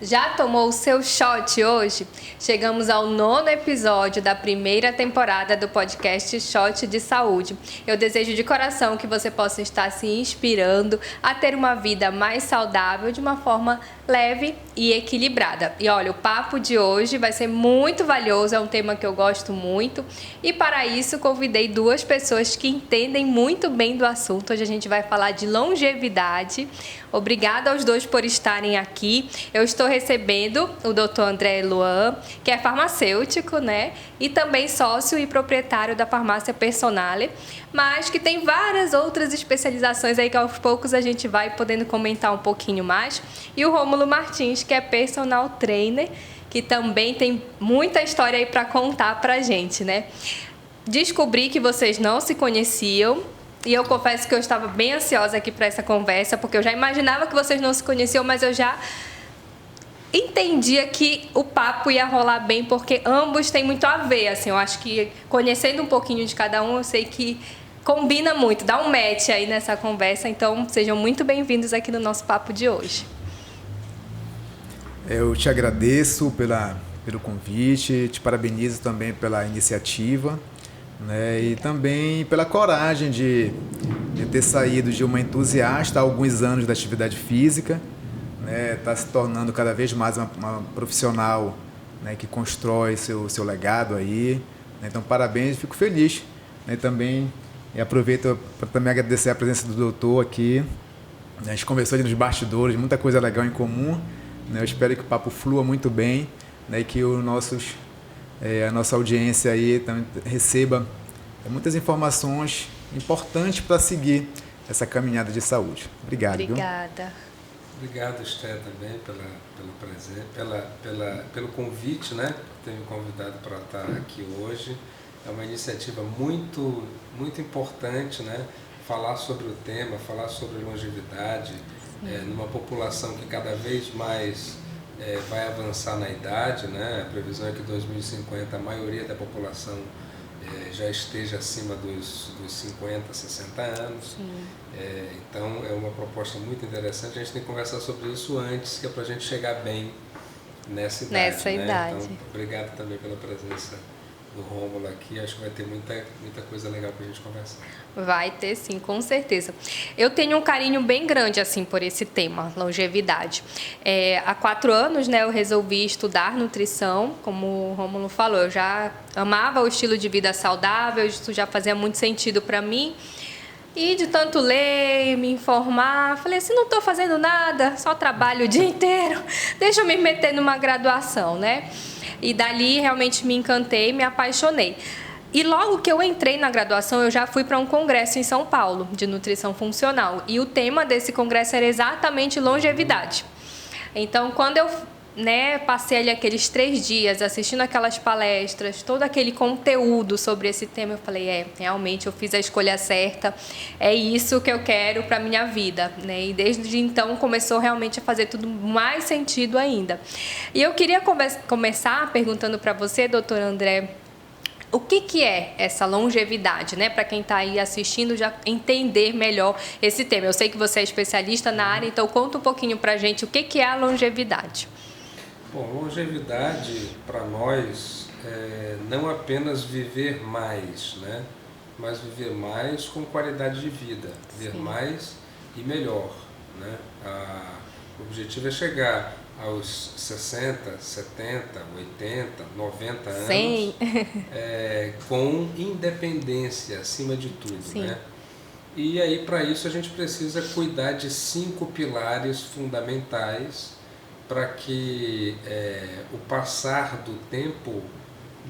Já tomou o seu shot hoje? Chegamos ao 9º episódio da primeira temporada do podcast Shot de Saúde. Eu desejo de coração que você possa estar se inspirando a ter uma vida mais saudável de uma forma leve e equilibrada. E olha, o papo de hoje vai ser muito valioso, é um tema que eu gosto muito. E para isso convidei duas pessoas que entendem muito bem do assunto. Hoje a gente vai falar de longevidade. Obrigada aos dois por estarem aqui. Eu estou recebendo o Dr. André Luan, que é farmacêutico, né? E também sócio e proprietário da farmácia Personale, mas que tem várias outras especializações aí que aos poucos a gente vai podendo comentar um pouquinho mais. E o Rômulo Martins, que é personal trainer, que também tem muita história aí para contar pra gente, né? Descobri que vocês não se conheciam. E eu confesso que eu estava bem ansiosa aqui para essa conversa, porque eu já imaginava que vocês não se conheciam, mas eu já entendia que o papo ia rolar bem, porque ambos têm muito a ver, assim. Eu acho que conhecendo um pouquinho de cada um, eu sei que combina muito, dá um match aí nessa conversa. Então, sejam muito bem-vindos aqui no nosso papo de hoje. Eu te agradeço pelo convite, te parabenizo também pela iniciativa, né? E também pela coragem de ter saído de uma entusiasta há alguns anos da atividade física, né? Tá se tornando cada vez mais uma profissional, né, que constrói seu legado aí, né? Então, parabéns, fico feliz, né? Também aproveito para também agradecer a presença do doutor aqui, né? A gente conversou ali nos bastidores, muita coisa legal em comum, né? Eu espero que o papo flua muito bem, né? E que a nossa audiência aí também receba muitas informações importantes para seguir essa caminhada de saúde. Obrigado. Obrigada. Viu? Obrigado, Esther, também pelo prazer, pelo convite, né? Por ter me convidado para estar aqui hoje. É uma iniciativa muito, muito importante, né? Falar sobre o tema, falar sobre longevidade, numa população que cada vez mais vai avançar na idade, né? A previsão é que em 2050 a maioria da população já esteja acima dos 50, 60 anos. Então é uma proposta muito interessante. A gente tem que conversar sobre isso antes, que é para a gente chegar bem nessa idade. Então, obrigado também pela presença do Rômulo aqui. Acho que vai ter muita coisa legal para a gente conversar. Vai ter, sim, com certeza. Eu tenho um carinho bem grande, assim, por esse tema, longevidade. Há 4 anos, né, eu resolvi estudar nutrição, como o Rômulo falou. Eu já amava o estilo de vida saudável, isso já fazia muito sentido para mim. E de tanto ler, me informar, falei assim, não estou fazendo nada, só trabalho o dia inteiro, deixa eu me meter numa graduação, né? E dali realmente me encantei, me apaixonei. E logo que eu entrei na graduação, eu já fui para um congresso em São Paulo, de nutrição funcional. E o tema desse congresso era exatamente longevidade. Então, quando eu passei ali aqueles 3 dias assistindo aquelas palestras, todo aquele conteúdo sobre esse tema, eu falei, realmente eu fiz a escolha certa, é isso que eu quero para a minha vida, né? E desde então começou realmente a fazer tudo mais sentido ainda. E eu queria começar perguntando para você, doutor André, o que é essa longevidade, né? Para quem está aí assistindo já entender melhor esse tema. Eu sei que você é especialista na área, então conta um pouquinho para a gente o que é a longevidade. Bom, longevidade para nós é não apenas viver mais, né? Mas viver mais com qualidade de vida, viver mais e melhor, né? O objetivo é chegar aos 60, 70, 80, 90 anos 100. Com independência acima de tudo, né? E aí, para isso, a gente precisa cuidar de 5 pilares fundamentais para que o passar do tempo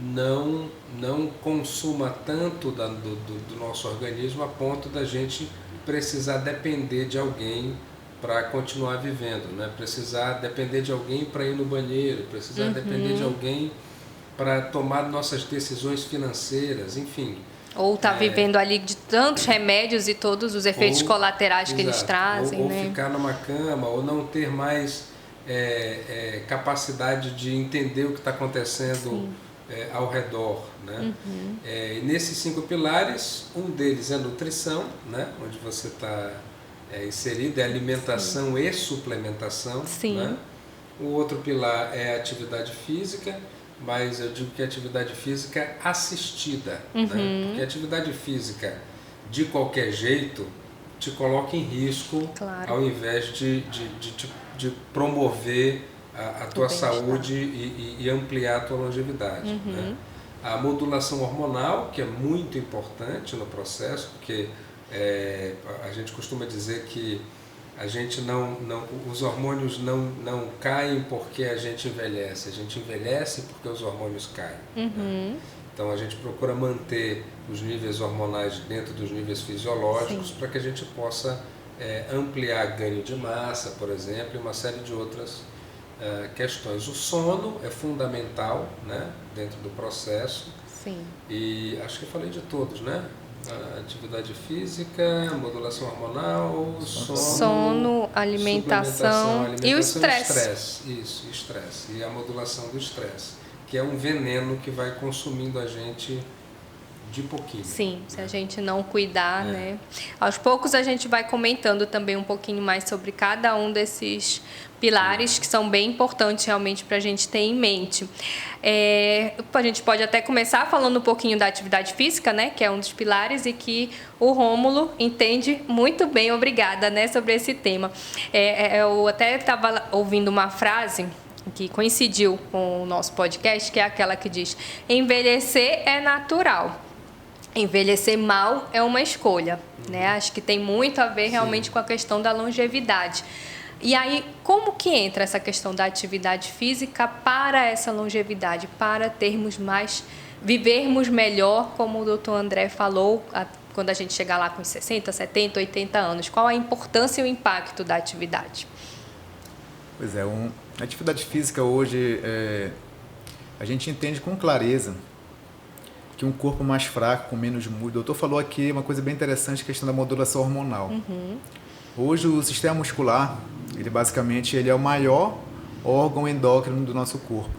não consuma tanto do nosso organismo a ponto da gente precisar depender de alguém para continuar vivendo, né? Precisar depender de alguém para ir no banheiro, precisar depender de alguém para tomar nossas decisões financeiras, enfim. Ou tá vivendo ali de tantos remédios e todos os efeitos colaterais que eles trazem, ou né? Ou ficar numa cama, ou não ter mais capacidade de entender o que está acontecendo ao redor, né? E nesses 5 pilares, um deles é nutrição, né? Onde você está inserido, é alimentação e suplementação, né? O outro pilar é a atividade física, mas eu digo que é atividade física assistida, né? Porque a atividade física, de qualquer jeito, te coloca em risco, Claro. ao invés de promover a tua saúde e ampliar a tua longevidade. Né? A modulação hormonal, que é muito importante no processo, porque a gente costuma dizer que a gente os hormônios não caem porque a gente envelhece porque os hormônios caem. Né? Então a gente procura manter os níveis hormonais dentro dos níveis fisiológicos para que a gente possa ampliar ganho de massa, por exemplo, e uma série de outras questões. O sono é fundamental, né, dentro do processo. Sim. E acho que eu falei de todos, né? Atividade física, modulação hormonal, sono, alimentação e o estresse. Isso, estresse. E a modulação do estresse, que é um veneno que vai consumindo a gente de pouquinho. Sim, se a gente não cuidar, né? Aos poucos a gente vai comentando também um pouquinho mais sobre cada um desses pilares que são bem importantes realmente para a gente ter em mente. A gente pode até começar falando um pouquinho da atividade física, né? Que é um dos pilares e que o Rômulo entende muito bem, obrigada, né? Sobre esse tema. Eu até estava ouvindo uma frase que coincidiu com o nosso podcast, que é aquela que diz: envelhecer é natural. Envelhecer mal é uma escolha, né? Acho que tem muito a ver realmente com a questão da longevidade. E aí, como que entra essa questão da atividade física para essa longevidade, para vivermos melhor, como o doutor André falou, quando a gente chegar lá com 60, 70, 80 anos? Qual a importância e o impacto da atividade? Pois é, a atividade física hoje, a gente entende com clareza que um corpo mais fraco, com menos músculo. O doutor falou aqui uma coisa bem interessante, a questão da modulação hormonal. Hoje o sistema muscular, ele é o maior órgão endócrino do nosso corpo.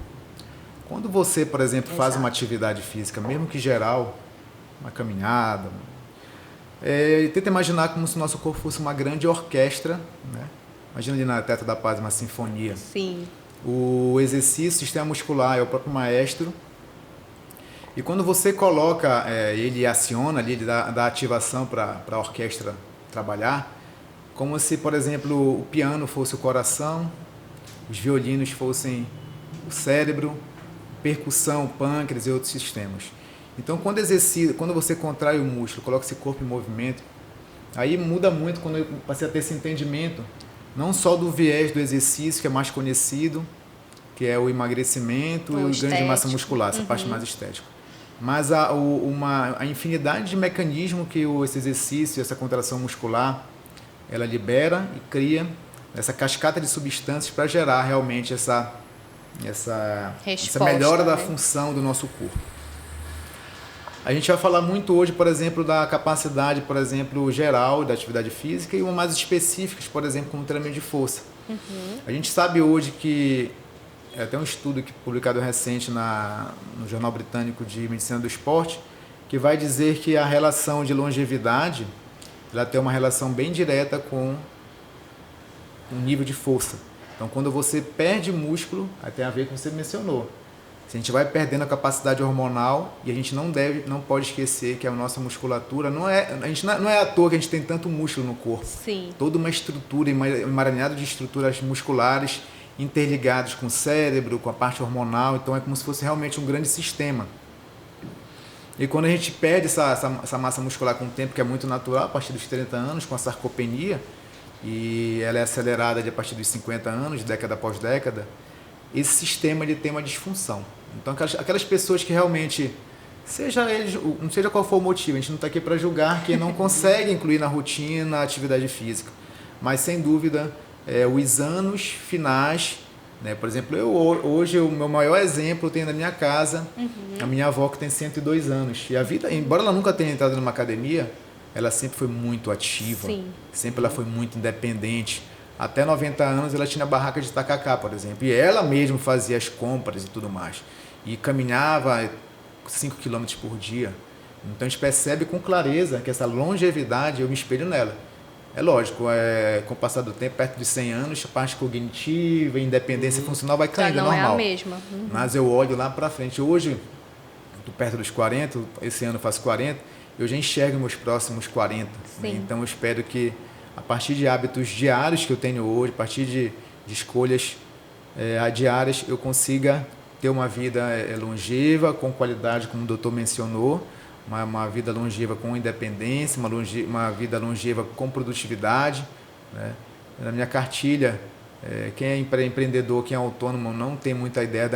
Quando você, por exemplo, faz uma atividade física, mesmo que geral, uma caminhada, tenta imaginar como se o nosso corpo fosse uma grande orquestra, né? Imagina ali na Teatro da Paz uma sinfonia. Sim. O exercício, o sistema muscular é o próprio maestro. E quando você coloca, ele aciona ali, ele dá ativação para a orquestra trabalhar, como se, por exemplo, o piano fosse o coração, os violinos fossem o cérebro, percussão, o pâncreas e outros sistemas. Então, quando você contrai o músculo, coloca esse corpo em movimento, aí muda muito quando eu passei a ter esse entendimento, não só do viés do exercício, que é mais conhecido, que é o emagrecimento e o ganho de massa muscular, essa parte mais estética. Mas a infinidade de mecanismos que esse exercício, essa contração muscular, ela libera e cria essa cascata de substâncias para gerar realmente essa melhora da função do nosso corpo. A gente vai falar muito hoje, por exemplo, da capacidade, por exemplo, geral da atividade física e uma mais específicas, por exemplo, como treinamento de força. A gente sabe hoje que até um estudo publicado recente no Jornal Britânico de Medicina do Esporte, que vai dizer que a relação de longevidade ela tem uma relação bem direta com o nível de força. Então, quando você perde músculo, aí tem a ver com o que você mencionou. Se a gente vai perdendo a capacidade hormonal, e a gente não pode esquecer que a nossa musculatura não é à toa que a gente tem tanto músculo no corpo. Sim. Toda uma estrutura, um emaranhado de estruturas musculares interligados com o cérebro, com a parte hormonal, então é como se fosse realmente um grande sistema. E quando a gente perde essa massa muscular com o tempo, que é muito natural, a partir dos 30 anos, com a sarcopenia, e ela é acelerada a partir dos 50 anos, década após década, esse sistema ele tem uma disfunção. Então aquelas pessoas que realmente, não seja qual for o motivo, a gente não está aqui para julgar quem não consegue incluir na rotina a atividade física, mas sem dúvida, os anos finais, né? Por exemplo, hoje o meu maior exemplo eu tenho na minha casa, a minha avó que tem 102 anos. E a vida, embora ela nunca tenha entrado numa academia, ela sempre foi muito ativa, sempre ela foi muito independente. Até 90 anos ela tinha barraca de tacacá, por exemplo, e ela mesma fazia as compras e tudo mais. E caminhava 5 km por dia. Então a gente percebe com clareza que essa longevidade, eu me espelho nela. É lógico, com o passar do tempo, perto de 100 anos, a parte cognitiva, independência funcional vai Já caindo, não normal. é a mesma. Mas eu olho lá para frente. Hoje, tô perto dos 40, esse ano eu faço 40, eu já enxergo meus próximos 40. Né? Então eu espero que, a partir de hábitos diários que eu tenho hoje, a partir de escolhas diárias, eu consiga ter uma vida longeva, com qualidade, como o doutor mencionou, uma vida longeva com independência, uma vida longeva com produtividade. Né? Na minha cartilha, quem é empreendedor, quem é autônomo, não tem muita ideia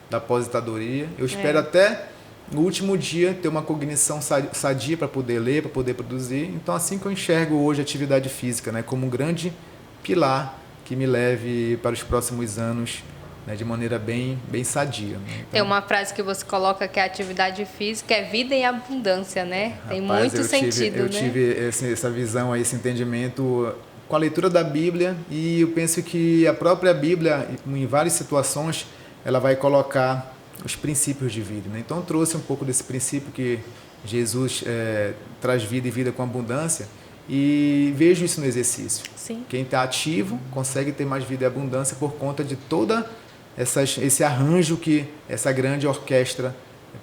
da aposentadoria. Eu espero até no último dia ter uma cognição sadia para poder ler, para poder produzir. Então, assim que eu enxergo hoje a atividade física, né, como um grande pilar que me leve para os próximos anos, né, de maneira bem sadia. Né? Então, tem uma frase que você coloca que a atividade física é vida em abundância, né? Tem muito sentido, eu tive essa visão, esse entendimento com a leitura da Bíblia, e eu penso que a própria Bíblia, em várias situações, ela vai colocar os princípios de vida. Né? Então, eu trouxe um pouco desse princípio que Jesus traz vida e vida com abundância, e vejo isso no exercício. Sim. Quem está ativo consegue ter mais vida e abundância por conta de toda esse arranjo que essa grande orquestra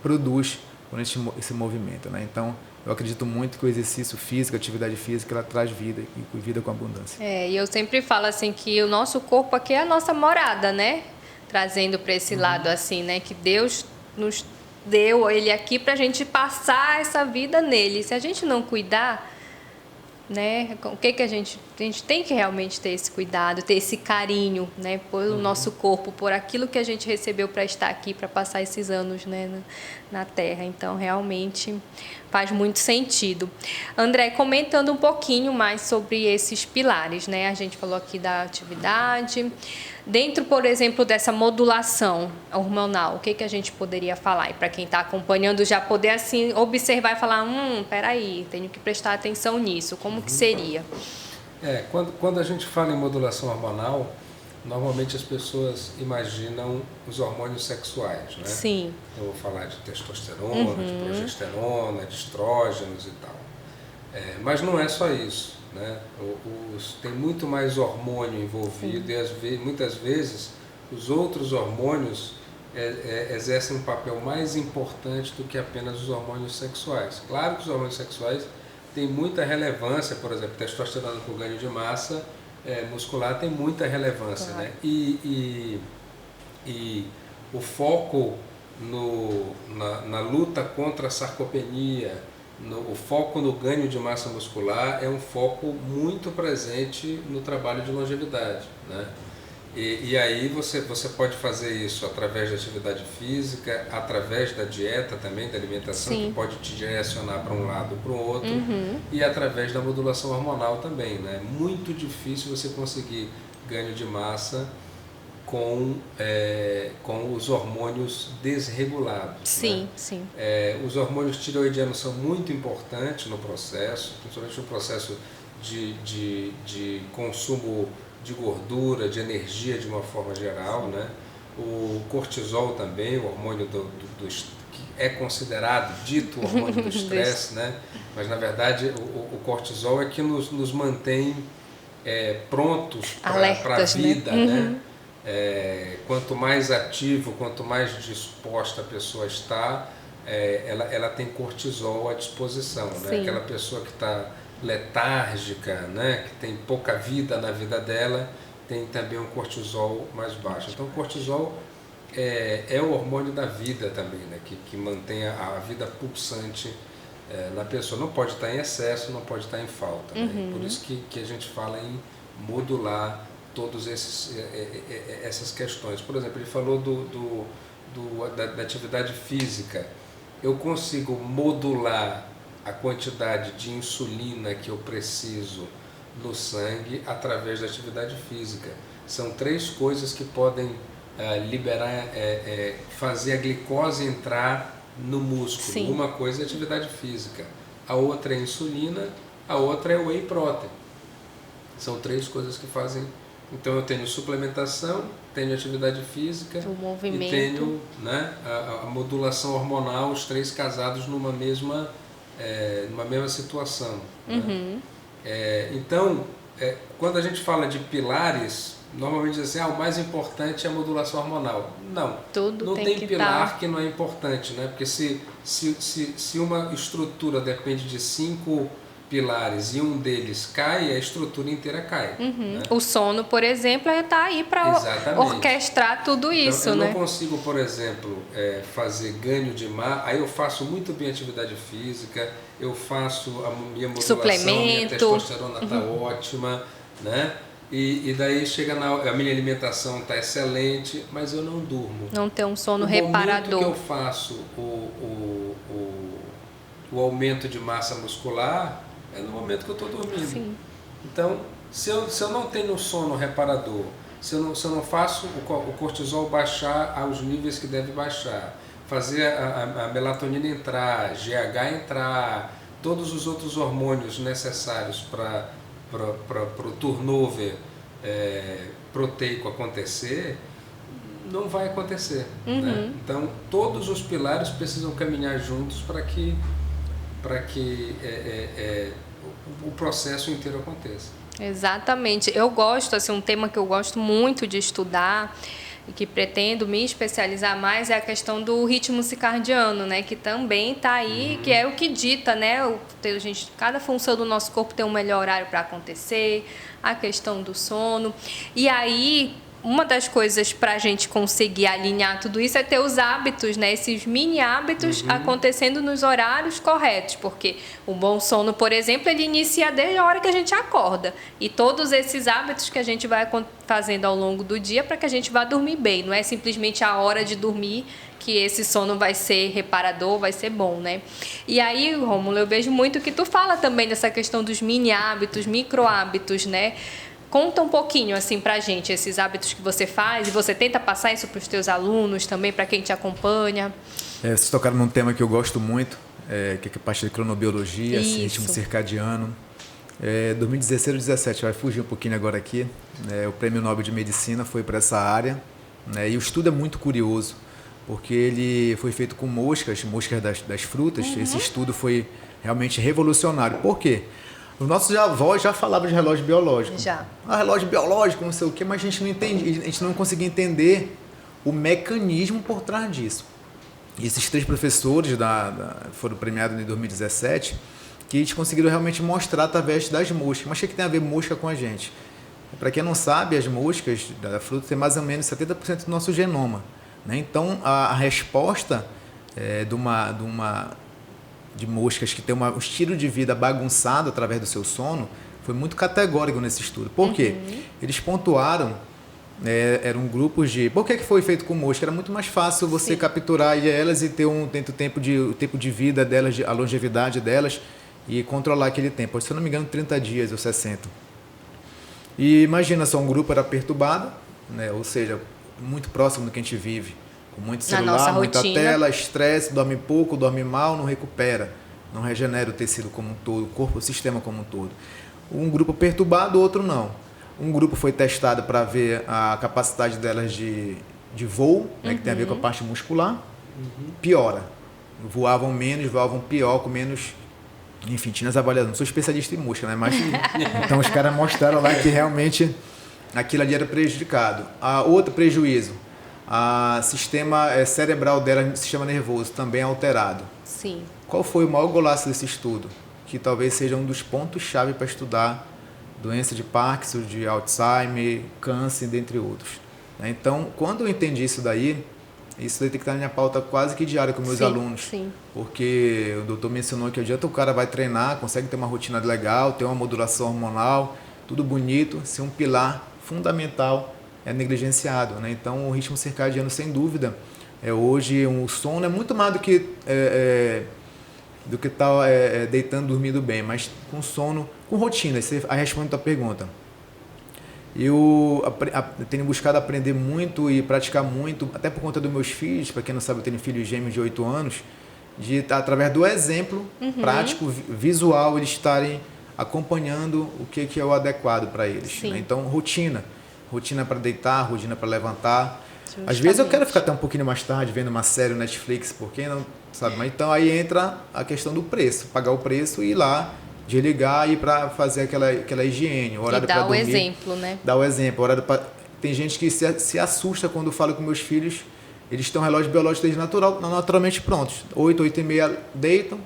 produz com esse movimento. Né? Então, eu acredito muito que o exercício físico, a atividade física, ela traz vida, e vida com abundância. E eu sempre falo assim que o nosso corpo aqui é a nossa morada, né? Trazendo para esse lado assim, né? Que Deus nos deu ele aqui para a gente passar essa vida nele. Se a gente não cuidar, né? O que a gente tem que realmente ter esse cuidado, ter esse carinho, né? Pelo nosso corpo, por aquilo que a gente recebeu para estar aqui, para passar esses anos, né? Na Terra. Então, realmente faz muito sentido. André, comentando um pouquinho mais sobre esses pilares, né? A gente falou aqui da atividade. Dentro, por exemplo, dessa modulação hormonal, o que a gente poderia falar? E para quem está acompanhando já poder assim observar e falar, peraí, tenho que prestar atenção nisso. Como que seria? Quando a gente fala em modulação hormonal, normalmente as pessoas imaginam os hormônios sexuais, né? Sim. Eu vou falar de testosterona, de progesterona, de estrógenos e tal. Mas não é só isso. Né? Tem muito mais hormônio envolvido. Sim. E muitas vezes os outros hormônios exercem um papel mais importante do que apenas os hormônios sexuais. Claro que os hormônios sexuais têm muita relevância, por exemplo, testosterona para o ganho de massa muscular tem muita relevância. Claro. Né? E o foco na luta contra a sarcopenia, o foco no ganho de massa muscular é um foco muito presente no trabalho de longevidade. Né? E aí você pode fazer isso através da atividade física, através da dieta também, da alimentação, Sim. que pode te direcionar para um lado ou para o outro, e através da modulação hormonal também. Né? Muito difícil você conseguir ganho de massa com os hormônios desregulados. Sim, né? sim. Os hormônios tireoidianos são muito importantes no processo, principalmente no processo de consumo de gordura, de energia de uma forma geral. Né? O cortisol também, o hormônio que é considerado, dito hormônio do estresse, né? Mas na verdade o cortisol é que nos mantém prontos para a vida. Né? Quanto mais ativo, quanto mais disposta a pessoa está, ela tem cortisol à disposição. Né? Aquela pessoa que está letárgica, né? Que tem pouca vida na vida dela, tem também um cortisol mais baixo. Então o cortisol é o hormônio da vida também, né? que mantém a vida pulsante na pessoa. Não pode estar em excesso, não pode estar em falta. Né? Por isso que a gente fala em modular todas essas questões. Por exemplo, ele falou da atividade física. Eu consigo modular a quantidade de insulina que eu preciso no sangue através da atividade física. São 3 coisas que podem liberar, fazer a glicose entrar no músculo. Sim. Uma coisa é a atividade física, a outra é a insulina, a outra é o whey protein. São 3 coisas que fazem. Então eu tenho suplementação, tenho atividade física e tenho, né, a modulação hormonal, os 3 casados numa mesma situação. Né? Então, quando a gente fala de pilares, normalmente diz assim, o mais importante é a modulação hormonal. Não, Tudo não tem tem que pilar que não é importante, né? Porque se uma estrutura depende de 5 pilares e um deles cai, a estrutura inteira cai. Né? O sono, por exemplo, está aí para orquestrar tudo isso, então, eu né? não consigo, por exemplo, fazer ganho de massa, aí eu faço muito bem atividade física, eu faço a minha modulação, minha testosterona está ótima, né? E daí chega a minha alimentação está excelente, mas eu não durmo. Não tem um sono reparador. No momento que eu faço o aumento de massa muscular, é no momento que eu estou dormindo. Sim. Então, se eu não tenho sono reparador, se eu não faço o cortisol baixar aos níveis que deve baixar, fazer a melatonina entrar, GH entrar, todos os outros hormônios necessários para o turnover proteico acontecer, não vai acontecer. Né? Então, todos os pilares precisam caminhar juntos para que o processo inteiro aconteça. Exatamente. Eu gosto, assim, um tema que eu gosto muito de estudar e que pretendo me especializar mais é a questão do ritmo circadiano, né? Que também está aí, que é o que dita, né? Cada função do nosso corpo tem um melhor horário para acontecer, a questão do sono. E aí, uma das coisas para a gente conseguir alinhar tudo isso é ter os hábitos, né? Esses mini hábitos acontecendo nos horários corretos, porque o bom sono, por exemplo, ele inicia desde a hora que a gente acorda. E todos esses hábitos que a gente vai fazendo ao longo do dia para que a gente vá dormir bem. Não é simplesmente a hora de dormir que esse sono vai ser reparador, vai ser bom, né? E aí, Rômulo, eu vejo muito que tu fala também dessa questão dos mini hábitos, micro hábitos, né? Conta um pouquinho assim pra gente esses hábitos que você faz e você tenta passar isso para os teus alunos também, para quem te acompanha. Vocês tocaram num tema que eu gosto muito, que é a parte de cronobiologia, ritmo circadiano. 2016 ou 2017, vai fugir um pouquinho agora aqui, o Prêmio Nobel de Medicina foi para essa área, né, e o estudo é muito curioso, porque ele foi feito com moscas das frutas. Esse estudo foi realmente revolucionário. Por quê? Os nossos avós já falavam de relógio biológico. Já. Relógio biológico, não sei o quê, mas a gente não entendia, a gente não conseguia entender o mecanismo por trás disso. E esses 3 professores foram premiados em 2017, que eles conseguiram realmente mostrar através das moscas. Mas o que tem a ver mosca com a gente? Para quem não sabe, as moscas da fruta têm mais ou menos 70% do nosso genoma. Né? Então, a resposta de moscas que tem um estilo de vida bagunçado através do seu sono foi muito categórico nesse estudo. Por quê? Eles pontuaram, eram grupos de... Por que foi feito com mosca? Era muito mais fácil você capturar elas e ter o tempo de vida delas, a longevidade delas, e controlar aquele tempo. Se eu não me engano, 30 dias ou 60. E imagina só, um grupo era perturbado, né? Ou seja, muito próximo do que a gente vive. Com muito celular, muita tela, estresse, dorme pouco, dorme mal, não recupera, não regenera o tecido como um todo, o corpo, o sistema como um todo. Um grupo perturbado, outro não. Um grupo foi testado para ver a capacidade delas de voo, né, que tem a ver com a parte muscular, piora. Voavam menos, voavam pior, com menos... Enfim, tinha as avaliações. Não sou especialista em mosca, né? Mas então os caras mostraram lá que realmente aquilo ali era prejudicado. Outro prejuízo, o sistema cerebral dela, sistema nervoso, também é alterado. Sim. Qual foi o maior golaço desse estudo? Que talvez seja um dos pontos-chave para estudar doença de Parkinson, de Alzheimer, câncer, dentre outros. Então, quando eu entendi isso daí tem que estar na minha pauta quase que diária com meus alunos. Sim. Porque o doutor mencionou que adianta o cara vai treinar, consegue ter uma rotina legal, ter uma modulação hormonal, tudo bonito, se um pilar fundamental é negligenciado. Né? Então, o ritmo circadiano, sem dúvida, hoje o sono é muito mais do que estar deitando, dormindo bem, mas com sono, com rotina. Aí responde a tua pergunta. Eu tenho buscado aprender muito e praticar muito, até por conta dos meus filhos. Para quem não sabe, eu tenho filhos gêmeos de 8 anos, através do exemplo prático, visual, eles estarem acompanhando o que é o adequado para eles. Né? Então, rotina para deitar, rotina para levantar. Justamente. Às vezes eu quero ficar até um pouquinho mais tarde vendo uma série Netflix, por que não, sabe? Mas então aí entra a questão do preço, pagar o preço e ir lá de ligar e para fazer aquela higiene, o horário para dormir. E dar o exemplo, né? Dar o exemplo. Tem gente que se assusta quando falo com meus filhos, eles têm um relógio biológico desde naturalmente prontos. 8, 8 e meia deitam,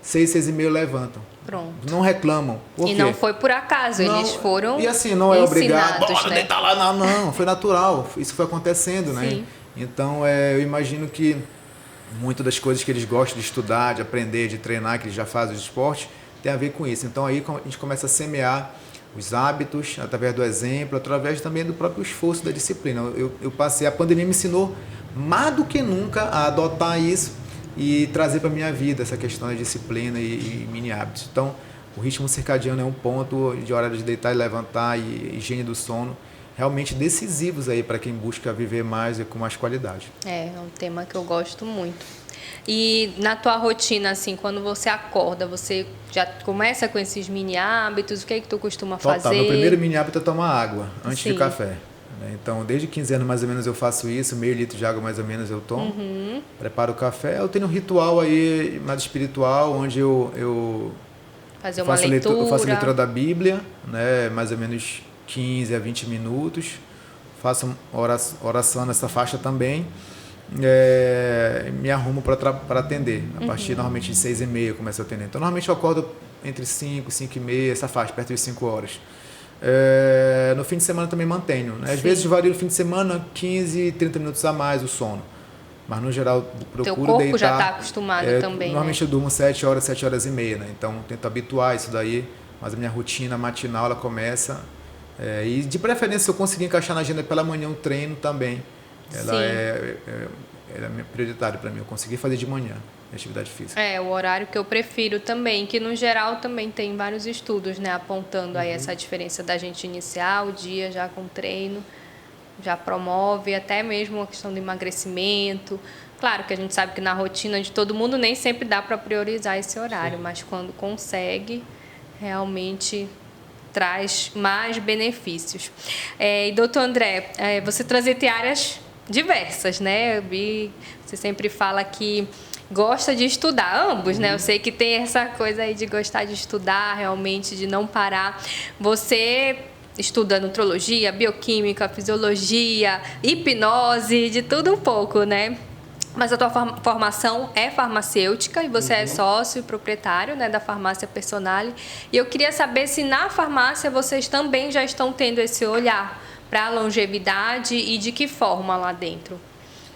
6, 6 e meia levantam. Pronto. Não reclamam. Por quê? E não foi por acaso, Não, eles foram e assim, não é obrigado, bora né? deitar lá, não, foi natural, isso foi acontecendo, né? Sim. Então, eu imagino que muitas das coisas que eles gostam de estudar, de aprender, de treinar, que eles já fazem de esporte, tem a ver com isso. Então, aí a gente começa a semear os hábitos, através do exemplo, através também do próprio esforço da disciplina. Eu passei, a pandemia me ensinou mais do que nunca a adotar isso e trazer para a minha vida essa questão da disciplina e mini hábitos. Então, o ritmo circadiano é um ponto de hora de deitar e levantar e higiene do sono realmente decisivos aí para quem busca viver mais e com mais qualidade. É um tema que eu gosto muito. E na tua rotina, assim, quando você acorda, você já começa com esses mini hábitos? O que é que tu costuma fazer? Meu primeiro mini hábito é tomar água antes Sim. de café. Então, desde 15 anos mais ou menos eu faço isso, meio litro de água mais ou menos eu tomo. Preparo o café. Eu tenho um ritual aí mais espiritual, onde eu fazer uma leitura. Eu faço a leitura da Bíblia, né, mais ou menos 15 a 20 minutos. Faço oração nessa faixa também. Me arrumo para atender. A partir normalmente de 6h30 eu começo a atender. Então, normalmente eu acordo entre 5 e 5h30, essa faixa, perto de 5 horas. No fim de semana também mantenho, né? Às vezes varia no fim de semana 15, 30 minutos a mais o sono. Mas no geral procuro deitar. Teu corpo já está acostumado também, normalmente né? eu durmo 7 horas, 7 horas e meia, né? Então tento habituar isso daí. Mas a minha rotina matinal ela começa. E de preferência, se eu conseguir encaixar na agenda pela manhã um treino também. Ela é prioritária para mim. Eu conseguir fazer de manhã. Atividade física. O horário que eu prefiro também, que no geral também tem vários estudos, né, apontando aí essa diferença da gente iniciar o dia já com treino, já promove até mesmo a questão do emagrecimento. Claro que a gente sabe que na rotina de todo mundo nem sempre dá para priorizar esse horário, mas quando consegue, realmente traz mais benefícios. E doutor André, você transita em áreas diversas, né? Eu vi, você sempre fala que gosta de estudar, ambos, né? Eu sei que tem essa coisa aí de gostar de estudar, realmente, de não parar. Você estuda nutrologia, bioquímica, fisiologia, hipnose, de tudo um pouco, né? Mas a tua formação é farmacêutica e você é sócio e proprietário, né, da Farmácia Personale. E eu queria saber se na farmácia vocês também já estão tendo esse olhar para a longevidade e de que forma lá dentro.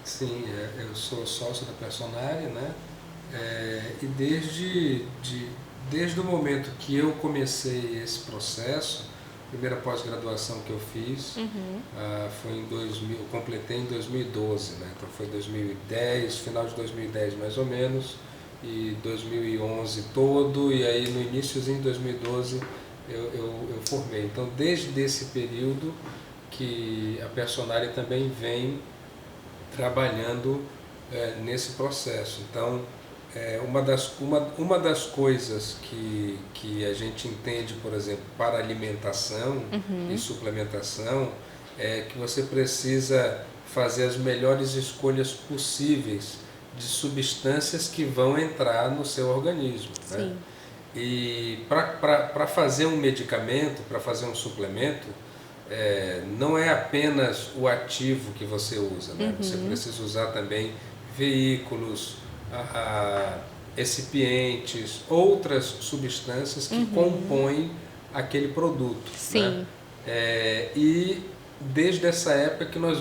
Sim, eu sou sócio da Personale, né? E desde o momento que eu comecei esse processo, a primeira pós-graduação que eu fiz foi em 2000, eu completei em 2012, né? Então foi 2010, final de 2010 mais ou menos, e 2011 todo, e aí no iníciozinho de 2012 eu formei. Então desde esse período que a Personale também vem trabalhando nesse processo. Então, uma das coisas que a gente entende, por exemplo, para alimentação e suplementação, é que você precisa fazer as melhores escolhas possíveis de substâncias que vão entrar no seu organismo. Sim. Né? E para fazer um medicamento, para fazer um suplemento, não é apenas o ativo que você usa, né? Você precisa usar também veículos, recipientes, outras substâncias que compõem aquele produto. Sim. Né? E desde essa época que nós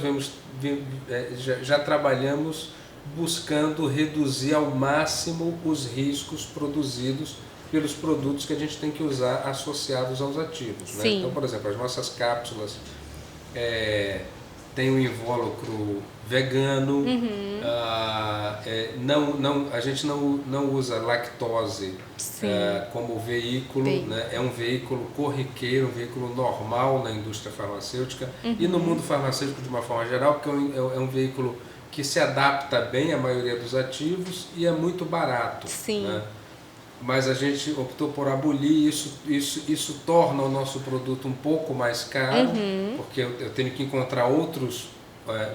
já trabalhamos buscando reduzir ao máximo os riscos produzidos pelos produtos que a gente tem que usar associados aos ativos. Né? Então, por exemplo, as nossas cápsulas têm um invólucro vegano, a gente não usa lactose como veículo, né? É um veículo corriqueiro, um veículo normal na indústria farmacêutica e no mundo farmacêutico de uma forma geral, porque é um veículo que se adapta bem à maioria dos ativos e é muito barato. Sim. Né? Mas a gente optou por abolir isso torna o nosso produto um pouco mais caro, porque eu tenho que encontrar outros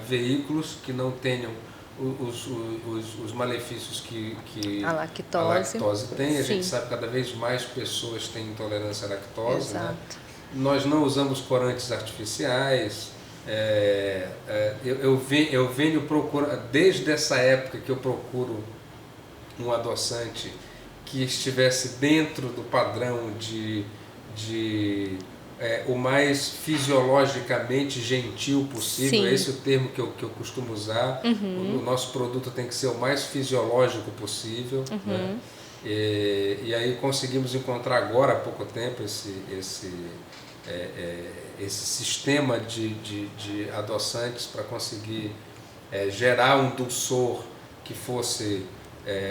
veículos que não tenham os malefícios que A lactose tem. A Sim. gente sabe que cada vez mais pessoas têm intolerância à lactose. Exato. Né? Nós não usamos corantes artificiais. Eu venho procurando, desde essa época que eu procuro um adoçante que estivesse dentro do padrão o mais fisiologicamente gentil possível. Sim. Esse é o termo que eu costumo usar. O nosso produto tem que ser o mais fisiológico possível. Né? E aí conseguimos encontrar agora, há pouco tempo, esse sistema de adoçantes para conseguir gerar um dulçor que fosse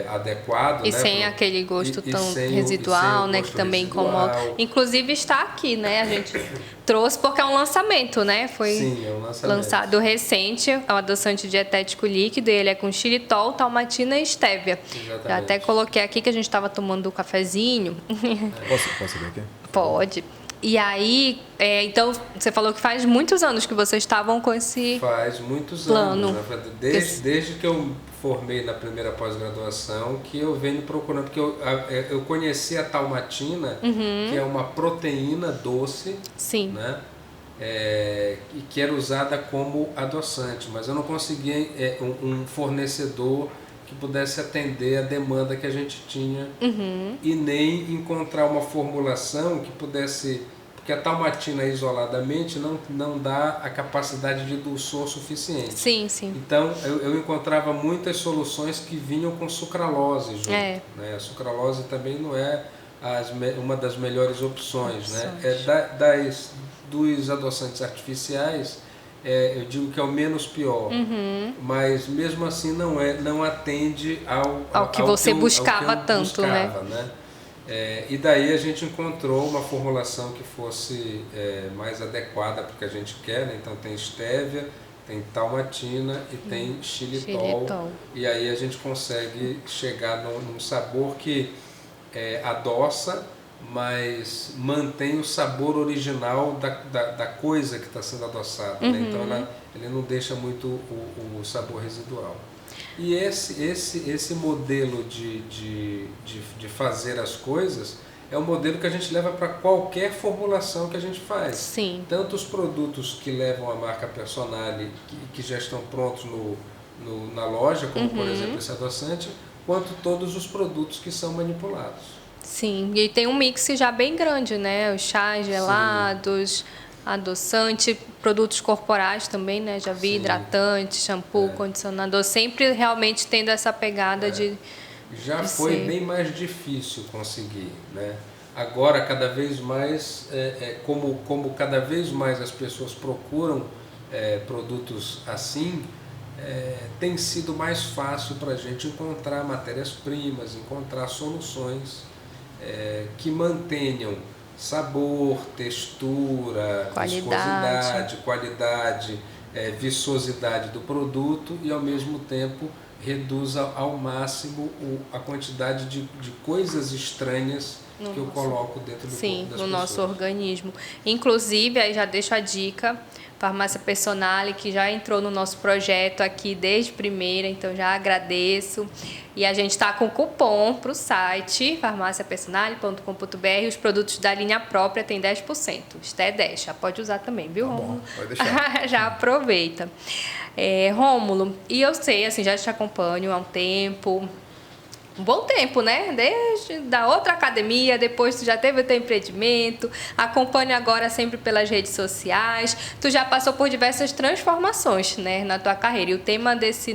adequado. E né, sem aquele gosto tão sem residual, o né? gosto Que também residual. incomoda. Inclusive está aqui, né? A gente trouxe porque é um lançamento, né? Foi Sim, é um lançamento. lançado recente, é um adoçante dietético líquido, e ele é com xilitol, talmatina e estévia. Exatamente. Já até coloquei aqui que a gente estava tomando um cafezinho. Posso ver aqui? Pode. E aí, então, você falou que faz muitos anos que vocês estavam com esse... Faz muitos plano. anos, né? Desde que eu formei na primeira pós-graduação, que eu venho procurando, porque eu conheci a talmatina, que é uma proteína doce, Sim. né? E que era usada como adoçante, mas eu não conseguia um fornecedor que pudesse atender a demanda que a gente tinha e nem encontrar uma formulação que pudesse, porque a talmatina isoladamente não dá a capacidade de dulçor suficiente. Sim, sim. Então eu encontrava muitas soluções que vinham com sucralose junto. Né? A sucralose também não é uma das melhores opções. Né? Dos adoçantes artificiais, eu digo que é o menos pior, mas mesmo assim não atende ao que você buscava tanto, né? E daí a gente encontrou uma formulação que fosse mais adequada para o que a gente quer, né? Então tem estévia, tem talmatina e tem xilitol. E aí a gente consegue chegar num sabor que adoça, mas mantém o sabor original da coisa que está sendo adoçada. Né? Então ele não deixa muito o sabor residual. E esse modelo de fazer as coisas é um modelo que a gente leva para qualquer formulação que a gente faz. Sim. Tanto os produtos que levam a marca Personale, que já estão prontos na loja, como por exemplo esse adoçante, quanto todos os produtos que são manipulados. Sim, e tem um mix já bem grande, né? Os chás gelados, adoçante, produtos corporais também, né? Já vi hidratante, shampoo, condicionador, sempre realmente tendo essa pegada de... Já foi bem mais difícil conseguir, né? Agora, cada vez mais, como cada vez mais as pessoas procuram produtos assim, tem sido mais fácil para a gente encontrar matérias-primas, encontrar soluções que mantenham sabor, textura, viscosidade, qualidade, viçosidade do produto e ao mesmo tempo reduza ao máximo a quantidade de coisas estranhas que eu coloco dentro do corpo das pessoas. Sim, no nosso organismo. Inclusive, aí já deixo a dica, Farmácia Personale, que já entrou no nosso projeto aqui desde primeira, então já agradeço. E a gente está com cupom para o site farmaciapersonale.com.br. Os produtos da linha própria tem 10%. Esté 10%, já pode usar também, viu, Rômulo? Pode deixar. Já aproveita. Rômulo, e eu sei, assim, já te acompanho há um tempo, um bom tempo, né? Desde da outra academia, depois tu já teve o teu empreendimento, acompanha agora sempre pelas redes sociais. Tu já passou por diversas transformações, né, na tua carreira. E o tema dessa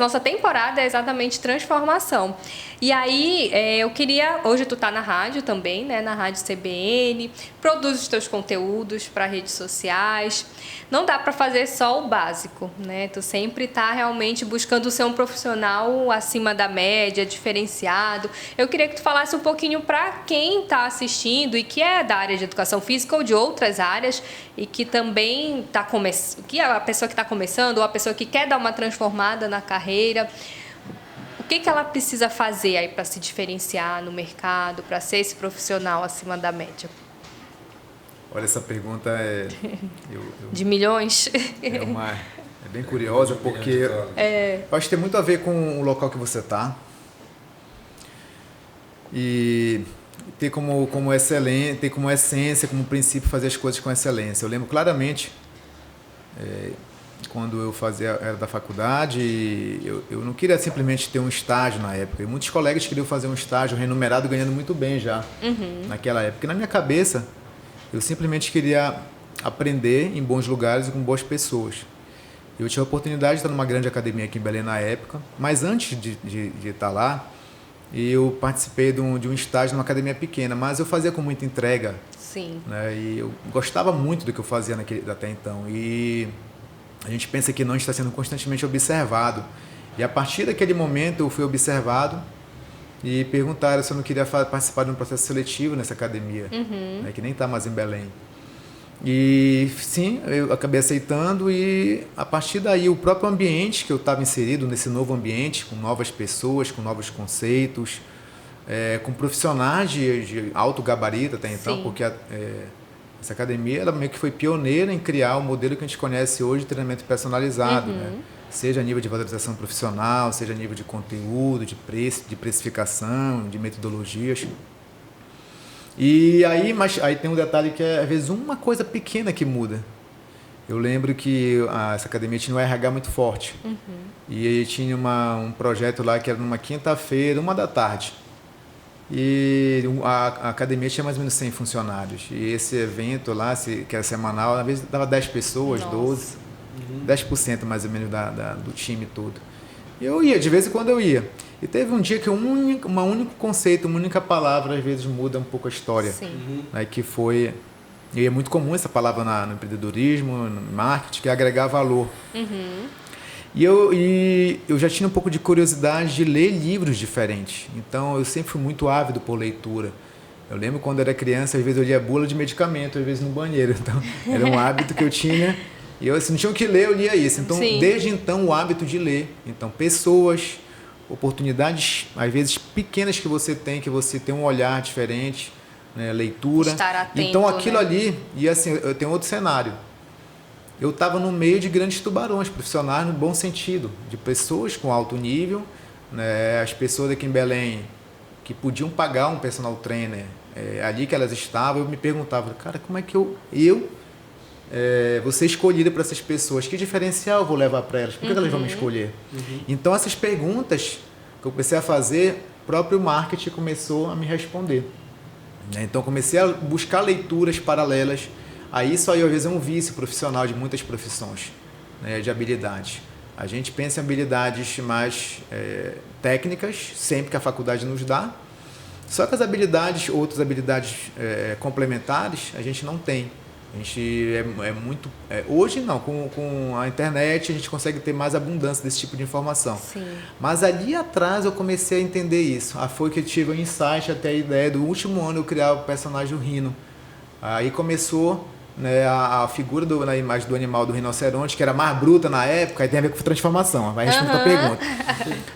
nossa temporada é exatamente transformação. E aí, eu queria... Hoje tu tá na rádio também, né? Na Rádio CBN, produz os teus conteúdos para redes sociais. Não dá para fazer só o básico, né? Tu sempre tá realmente buscando ser um profissional acima da média, diferenciado. Eu queria que tu falasse um pouquinho para quem tá assistindo e que é da área de educação física ou de outras áreas e que também tá que é a pessoa que está começando ou a pessoa que quer dar uma transformada na carreira. O que ela precisa fazer aí para se diferenciar no mercado, para ser esse profissional acima da média? Olha, essa pergunta de milhões? É bem curiosa porque eu acho que tem muito a ver com o local que você está e ter como excelência, ter como essência, como princípio fazer as coisas com excelência. Eu lembro claramente quando eu era da faculdade, eu não queria simplesmente ter um estágio na época. E muitos colegas queriam fazer um estágio remunerado ganhando muito bem já naquela época. E na minha cabeça, eu simplesmente queria aprender em bons lugares e com boas pessoas. Eu tive a oportunidade de estar numa grande academia aqui em Belém na época, mas antes de estar lá, eu participei de um estágio numa academia pequena, mas eu fazia com muita entrega. Sim. Né? E eu gostava muito do que eu fazia até então. E a gente pensa que não está sendo constantemente observado. E a partir daquele momento eu fui observado e perguntaram se eu não queria participar de um processo seletivo nessa academia, né, que nem está mais em Belém. E sim, eu acabei aceitando e a partir daí o próprio ambiente que eu estava inserido nesse novo ambiente, com novas pessoas, com novos conceitos, com profissionais de alto gabarito até então, sim. Porque essa academia ela meio que foi pioneira em criar o modelo que a gente conhece hoje de treinamento personalizado, né? Seja a nível de valorização profissional, seja a nível de conteúdo, de preço, de precificação, de metodologias. E aí tem um detalhe que é, às vezes, uma coisa pequena que muda. Eu lembro que essa academia tinha um RH muito forte. E aí tinha um projeto lá que era numa quinta-feira, 1h. E a academia tinha mais ou menos 100 funcionários. E esse evento lá, que era semanal, às vezes dava 10 pessoas, 12, 10% mais ou menos do time todo. E eu ia, de vez em quando eu ia. E teve um dia que um único conceito, uma única palavra, às vezes muda um pouco a história. Sim. Né, que foi, e é muito comum essa palavra no empreendedorismo, no marketing, que é agregar valor. E eu já tinha um pouco de curiosidade de ler livros diferentes. Então, eu sempre fui muito ávido por leitura. Eu lembro quando era criança, às vezes eu lia bula de medicamento, às vezes no banheiro. Então, era um hábito que eu tinha. E eu, se não tinha o que ler, eu lia isso. Então, sim. Desde então, o hábito de ler. Então, pessoas, oportunidades, às vezes pequenas que você tem um olhar diferente, né, leitura. Estar atento, então, aquilo, né? ali, e assim, eu tenho outro cenário. Eu estava no meio de grandes tubarões, profissionais no bom sentido, de pessoas com alto nível, né, as pessoas aqui em Belém que podiam pagar um personal trainer, ali que elas estavam, eu me perguntava, cara, como é que eu vou ser escolhida para essas pessoas? Que diferencial eu vou levar para elas? Por que elas vão me escolher? Então, essas perguntas que eu comecei a fazer, o próprio marketing começou a me responder. Então, comecei a buscar leituras paralelas. Isso aí, às vezes, é um vício profissional de muitas profissões, né, de habilidades. A gente pensa em habilidades mais técnicas, sempre que a faculdade nos dá. Só que as habilidades, outras habilidades complementares, a gente não tem. A gente hoje não, com a internet a gente consegue ter mais abundância desse tipo de informação. Sim. Mas ali atrás eu comecei a entender isso. Foi que eu tive um insight, até a ideia do último ano eu criar o personagem do Rino. Aí começou, né, a figura na imagem do animal do rinoceronte, que era mais bruta na época, aí tem a ver com transformação, vai responder a pergunta.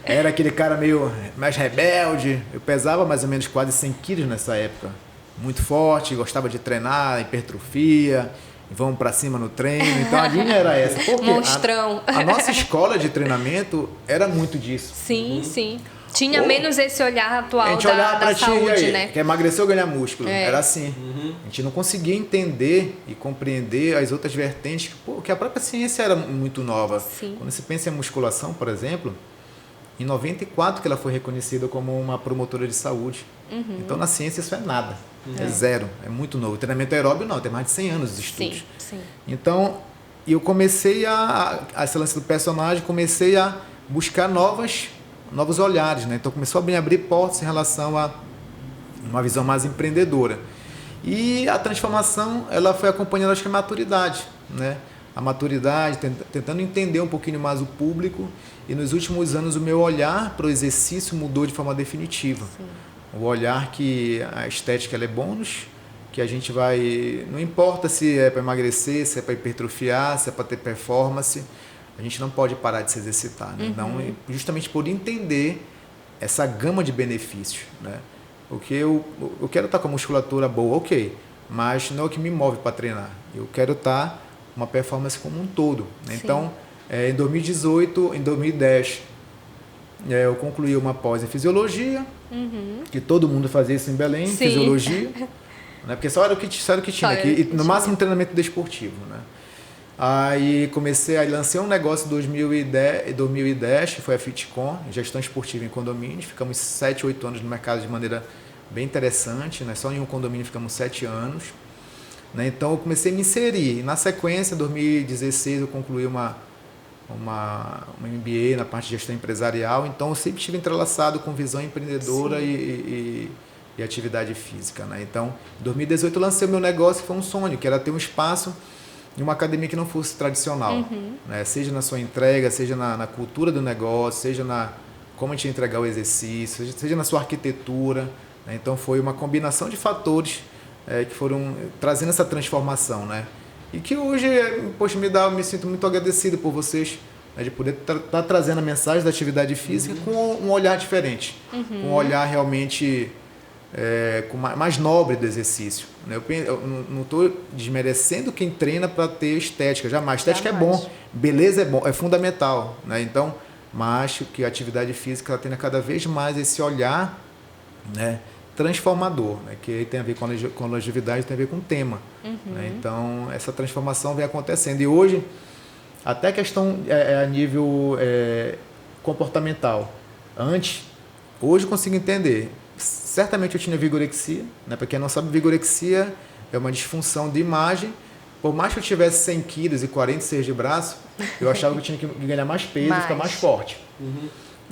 Era aquele cara meio mais rebelde, eu pesava mais ou menos quase 100 quilos nessa época. Muito forte, gostava de treinar, hipertrofia, vamos para cima no treino. Então a linha era essa. Porque monstrão. A nossa escola de treinamento era muito disso. Sim, sim. Tinha menos esse olhar atual da saúde, aí, né? Quer emagrecer ou ganhar músculo. Era assim. A gente não conseguia entender e compreender as outras vertentes, que a própria ciência era muito nova. Sim. Quando se pensa em musculação, por exemplo, em 94 que ela foi reconhecida como uma promotora de saúde. Então, na ciência, isso é nada. É zero. É muito novo. O treinamento aeróbio, não. Tem mais de 100 anos de estudos. Sim. Então, eu comecei essa lance do personagem, comecei a buscar novos olhares, né? Então, começou a me abrir portas em relação a uma visão mais empreendedora. E a transformação, ela foi acompanhando, acho que, a maturidade, né? A maturidade, tentando entender um pouquinho mais o público. E nos últimos anos, o meu olhar para o exercício mudou de forma definitiva. Sim. O olhar que a estética ela é bônus, que a gente vai... Não importa se é para emagrecer, se é para hipertrofiar, se é para ter performance, a gente não pode parar de se exercitar. Né? Então, justamente por entender essa gama de benefícios. Né? Porque eu quero estar com a musculatura boa, ok, mas não é o que me move para treinar. Eu quero estar uma performance como um todo. Né? Então, Em 2018, em 2010, eu concluí uma pós em fisiologia, que todo mundo fazia isso em Belém, Sim. Fisiologia, né? Porque só era o que tinha aqui, e no máximo treinamento desportivo, né? Aí lancei um negócio em 2010, que foi a Fitcom, gestão esportiva em condomínios. Ficamos 7, 8 anos no mercado de maneira bem interessante, né? Só em um condomínio ficamos 7 anos. Né? Então eu comecei a me inserir. E na sequência, em 2016, eu concluí uma MBA na parte de gestão empresarial. Então eu sempre estive entrelaçado com visão empreendedora e atividade física. Né? Então, em 2018 eu lancei o meu negócio, que foi um sonho, que era ter um espaço em uma academia que não fosse tradicional, né? Seja na sua entrega, seja na cultura do negócio, seja na como a gente ia entregar o exercício, seja na sua arquitetura, né? Então foi uma combinação de fatores que foram trazendo essa transformação, né? E que hoje, poxa, me sinto muito agradecido por vocês, né? De poder estar trazendo a mensagem da atividade física com um olhar diferente, com um olhar realmente com mais nobre do exercício. Eu não estou desmerecendo quem treina para ter estética, jamais. Estética é bom, beleza é bom, é fundamental, né? Então, mas acho que a atividade física ela tem cada vez mais esse olhar, né, transformador, né, que tem a ver com longevidade, tem a ver com o tema. Né? Então, essa transformação vem acontecendo. E hoje, até a questão a nível comportamental. Hoje eu consigo entender. Certamente eu tinha vigorexia, né? Para quem não sabe, vigorexia é uma disfunção de imagem. Por mais que eu tivesse 100 quilos e 46 de braço, eu achava que eu tinha que ganhar mais peso e ficar mais forte.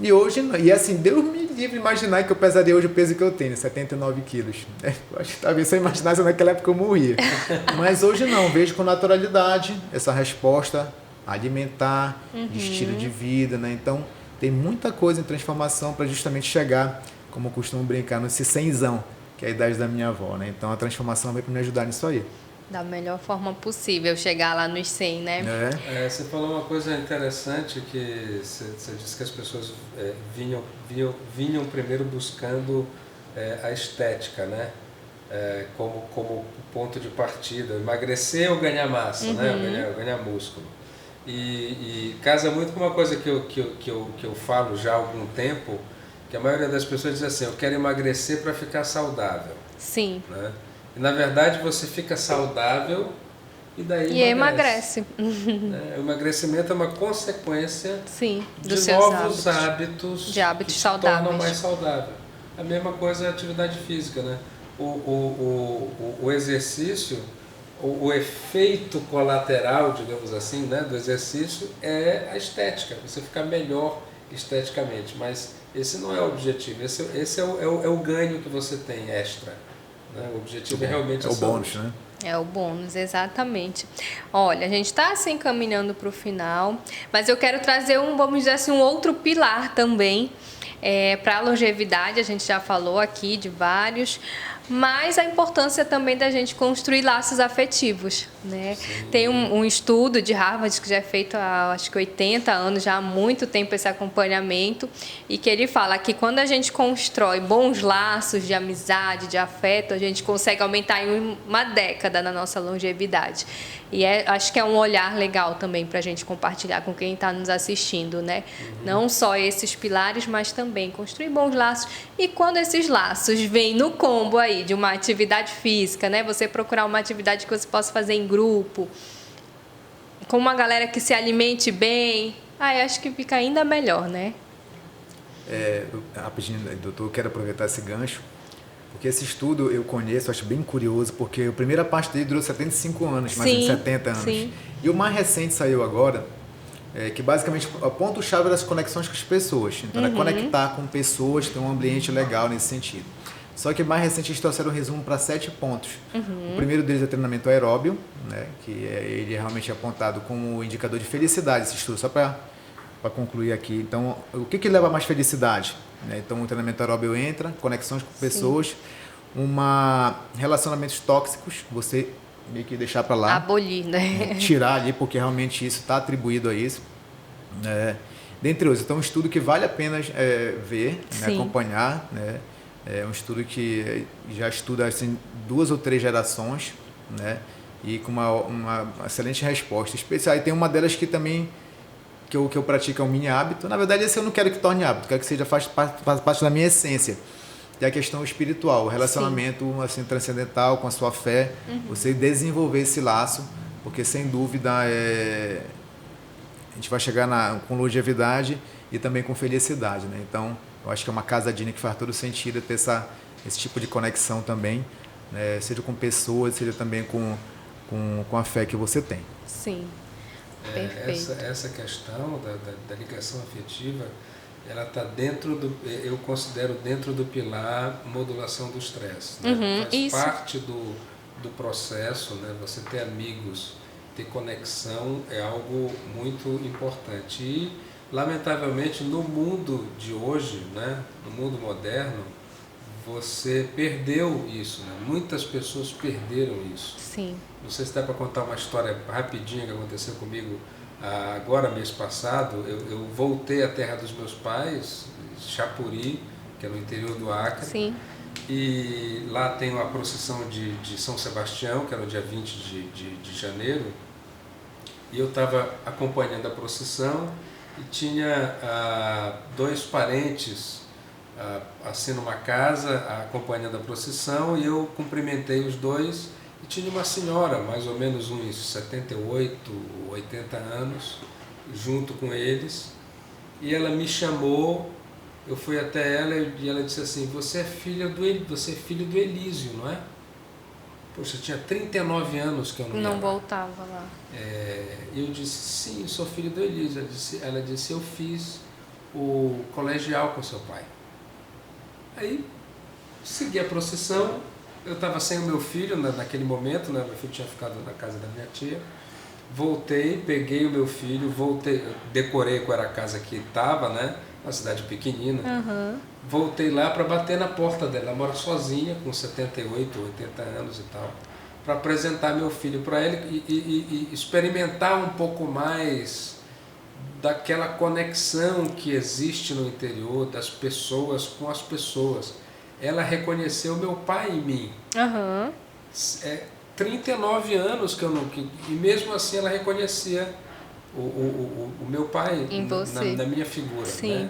E hoje, assim, Deus me livre imaginar que eu pesaria hoje o peso que eu tenho, 79 quilos. Eu acho que talvez se eu imaginasse naquela época eu morria. Mas hoje não, vejo com naturalidade essa resposta alimentar, de estilo de vida, né? Então, tem muita coisa em transformação para justamente chegar, como eu costumo brincar, nesse 100zão, que é a idade da minha avó, né? Então a transformação veio para me ajudar nisso aí. Da melhor forma possível, chegar lá nos 100, né? Você falou uma coisa interessante, que você disse que as pessoas vinham primeiro buscando a estética, né? Como ponto de partida, emagrecer ou ganhar massa, né? Ou ganhar músculo. E casa muito com uma coisa que eu falo já há algum tempo, que a maioria das pessoas diz assim: eu quero emagrecer para ficar saudável. Sim. Né? E na verdade você fica saudável e daí emagrece. O emagrecimento é uma consequência dos de novos hábitos, de hábitos que saudáveis. tornam mais saudável. A mesma coisa é a atividade física, né? O exercício, o efeito colateral, digamos assim, né, do exercício é a estética, você ficar melhor esteticamente, mas esse não é o objetivo, esse é o ganho que você tem extra. Né? O objetivo é realmente o bônus, né? É o bônus, exatamente. Olha, a gente está assim caminhando para o final, mas eu quero trazer vamos dizer assim, um outro pilar também para a longevidade. A gente já falou aqui de vários, mas a importância também da gente construir laços afetivos, né? Tem um estudo de Harvard que já é feito há acho que 80 anos, já há muito tempo esse acompanhamento, e que ele fala que quando a gente constrói bons laços de amizade, de afeto, a gente consegue aumentar em uma década na nossa longevidade. E acho que é um olhar legal também para a gente compartilhar com quem está nos assistindo, né? Não só esses pilares, mas também construir bons laços. E quando esses laços vêm no combo aí de uma atividade física, né? Você procurar uma atividade que você possa fazer em grupo, com uma galera que se alimente bem, acho que fica ainda melhor, né? Rapidinho, doutor, eu quero aproveitar esse gancho, porque esse estudo eu conheço, acho bem curioso, porque a primeira parte dele durou 75 anos, mais de 70 anos. Sim. E o mais recente saiu agora, que basicamente a ponto-chave das conexões com as pessoas. Então, é conectar com pessoas, ter um ambiente legal nesse sentido. Só que mais recente eles trouxeram um resumo para 7 pontos. O primeiro deles é treinamento aeróbio, né, que ele é realmente apontado como indicador de felicidade, esse estudo, só para concluir aqui. Então, o que leva a mais felicidade? Então, o treinamento aeróbio entra, conexões com pessoas, relacionamentos tóxicos, você meio que deixar para lá. Abolir, né? Tirar ali, porque realmente isso está atribuído a isso. Dentre outros. Então, um estudo que vale a pena ver, né, acompanhar, né? É um estudo que já estuda assim, 2 ou 3 gerações, né? E com uma excelente resposta especial. E tem uma delas que também que eu pratico é um mini hábito. Na verdade, esse eu não quero que torne hábito, quero que seja faz parte da minha essência. Que é a questão espiritual, o relacionamento assim, transcendental com a sua fé, você desenvolver esse laço, porque sem dúvida a gente vai chegar com longevidade e também com felicidade, né? Então, eu acho que é uma casa digna que faz todo sentido ter esse tipo de conexão também, né? Seja com pessoas, seja também com a fé que você tem. Sim, perfeito. Essa questão da ligação afetiva, ela está eu considero dentro do pilar modulação do estresse. Né? Faz parte do processo, né? Você ter amigos, ter conexão é algo muito importante. E, lamentavelmente, no mundo de hoje, né? No mundo moderno, você perdeu isso. Né? Muitas pessoas perderam isso. Sim. Não sei se dá para contar uma história rapidinha que aconteceu comigo agora, mês passado. Eu voltei à terra dos meus pais, Chapuri, que é no interior do Acre. Sim. E lá tem uma procissão de São Sebastião, que era no dia 20 de janeiro. E eu estava acompanhando a procissão e tinha 2 parentes assim numa casa, acompanhando a procissão, e eu cumprimentei os dois. E tinha uma senhora, mais ou menos uns 78, 80 anos, junto com eles, e ela me chamou, eu fui até ela e ela disse assim: você é filho do Elísio, não é? Poxa, tinha 39 anos que eu não voltava lá. E eu disse: sim, sou filho do Elísio. Ela disse: eu fiz o colegial com seu pai. Aí, segui a procissão. Eu estava sem o meu filho naquele momento, né? Meu filho tinha ficado na casa da minha tia. Voltei, peguei o meu filho, voltei, decorei qual era a casa que estava, né? Uma cidade pequenina. Voltei lá para bater na porta dela. Ela mora sozinha, com 78, 80 anos e tal, para apresentar meu filho para ele e experimentar um pouco mais daquela conexão que existe no interior das pessoas com as pessoas. Ela reconheceu meu pai em mim. 39 anos que eu não... E mesmo assim ela reconhecia o meu pai em você. Na minha figura. Sim. Né?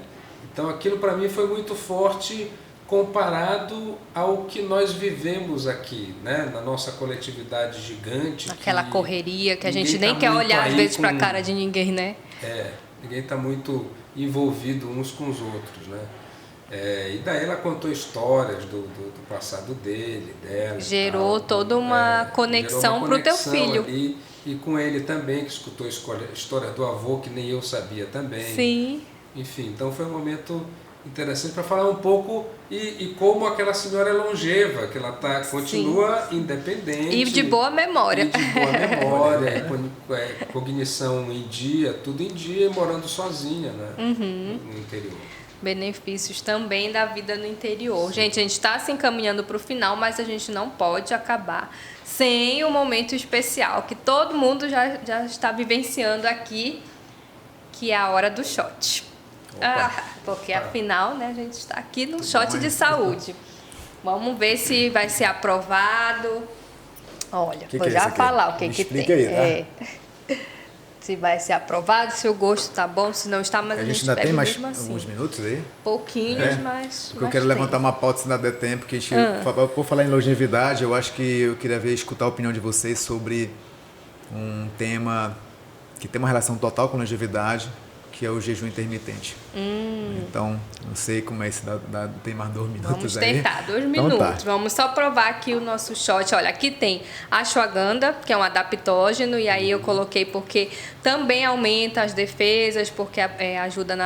Então aquilo para mim foi muito forte comparado ao que nós vivemos aqui, né? Na nossa coletividade gigante. Aquela correria que a gente nem quer olhar às vezes para a cara de ninguém, né? Ninguém está muito envolvido uns com os outros, né? E daí ela contou histórias do passado dela. Gerou toda uma conexão para o teu filho. Ali, e com ele também, que escutou a história do avô, que nem eu sabia também. Sim. Enfim, então foi um momento interessante para falar um pouco e como aquela senhora é longeva, que ela continua independente. E de boa memória. Cognição em dia, tudo em dia, morando sozinha, né? No interior. Benefícios também da vida no interior. Sim. Gente, a gente está se encaminhando para o final, mas a gente não pode acabar sem um momento especial que todo mundo já está vivenciando aqui, que é a hora do shot. Porque afinal, né, a gente está aqui no shot de saúde. Vamos ver se vai ser aprovado. Olha, vou já falar o que tem. Aí, tá? Se vai ser aprovado, se o gosto tá bom, se não está, mas a gente ainda tem mais assim. alguns minutos aí? Pouquinhos, mas... Porque eu quero levantar uma pauta se ainda der tempo, que a gente, por falar em longevidade, eu acho que eu queria escutar a opinião de vocês sobre um tema que tem uma relação total com longevidade, que é o jejum intermitente. Então, não sei como é isso, tem mais 2 minutos. Vamos tentar, 2 minutos. Então, tá. Vamos só provar aqui o nosso shot. Olha, aqui tem ashwagandha, que é um adaptógeno, e aí eu coloquei porque também aumenta as defesas, porque ajuda